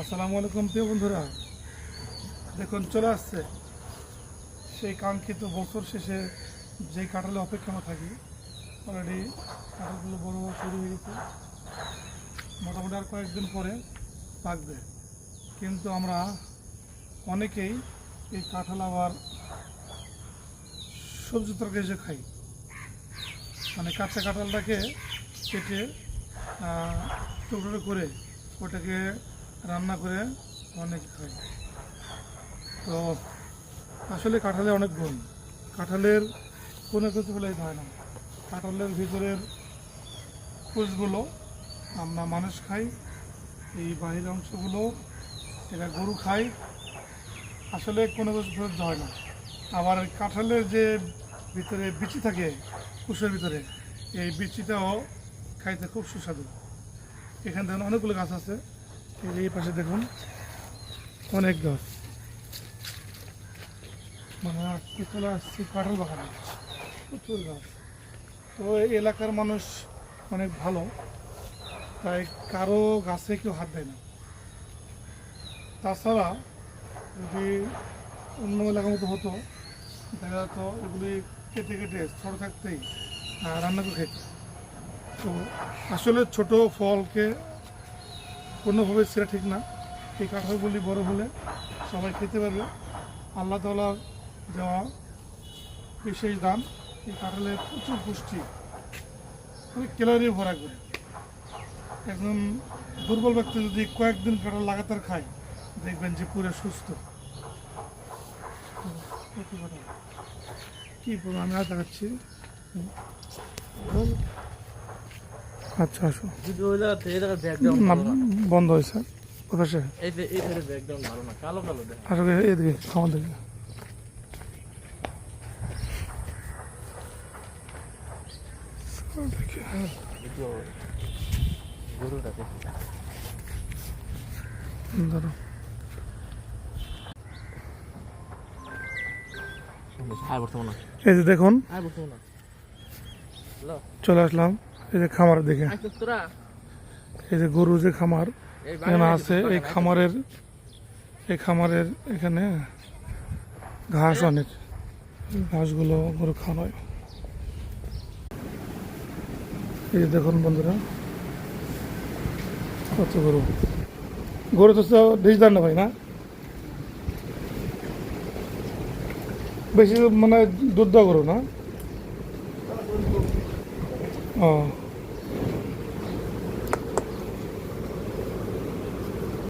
আসসালামু আলাইকুম প্রিয় বন্ধুরা, দেখুন চলে আসছে সেই কাঙ্ক্ষিত বছর শেষে যেই কাঁঠালে অপেক্ষা আমরা থাকি। অলরেডি কাঁঠালগুলো বড় হওয়া শুরু হয়ে গেছে, মোটামুটি আর কয়েকদিন পরে পাকবে। কিন্তু আমরা অনেকেই এই কাঁঠাল আবার সবজি তরকারি হিসেবে খাই, মানে কাঁচা কাঁঠালটাকে কেটে টুকরো করে ওটাকে রান্না করে অনেক খাই। তো আসলে কাঁঠালে অনেক গুণ, কাঁঠালের কোনো কিছু বলে হয় না। কাঁঠালের ভিতরের কোষগুলো আমরা মানুষ খাই, এই বাহির অংশগুলো এটা গরু খায়, আসলে কোনো কিছু ফেরত হয় না। আবার কাঁঠালের যে ভিতরে বিচি থাকে কোষের ভিতরে, এই বিচিটাও খাইতে খুব সুস্বাদু। এখানে দেখুন অনেকগুলো গাছ আছে, এই পাশে দেখুন অনেক গাছ, মানে আজকে চলে আসছি কাঁঠাল বাগানে, প্রচুর গাছ। তো এই এলাকার মানুষ অনেক ভালো, তাই কারো গাছে কেউ হাত দেয় না। তাছাড়া যদি অন্য এলাকার মতো হতো, দেখা যেত এগুলি কেটে কেটে ছোটো থাকতেই রান্না করে খেত। তো আসলে ছোট ফলকে কোনোভাবে সেটা ঠিক না। এই কাঁঠালগুলি বড় হলে সবাই খেতে পারবে। আল্লাহ তাআলার দেওয়া বিশেষ দান। এই কাঁঠালের প্রচুর পুষ্টি, অনেক ক্যালোরি ভরা করে। একজন দুর্বল ব্যক্তি যদি কয়েকদিন কাঁঠাল লাগাতার খায়, দেখবেন যে পুরো সুস্থ। কি বলবো, আমি আর দেখাচ্ছি। আচ্ছা আসো, বন্ধ হয়েছে প্রকাশে। আসলে এদিকে খাওয়া দেখি। এই যে দেখুন চলে আসলাম এই যে খামারের দিকে। এই যে গরু যে খামার এখানে আছে, এই খামারের এখানে ঘাস, অনেক ঘাসগুলো গরু খাওয়ানো হয়। এই যে দেখুন বন্ধুরা কত গরু, গরু তো ডিজদার না ভাই, না বেশি মানে দুধ দেওয়া গরু না। ও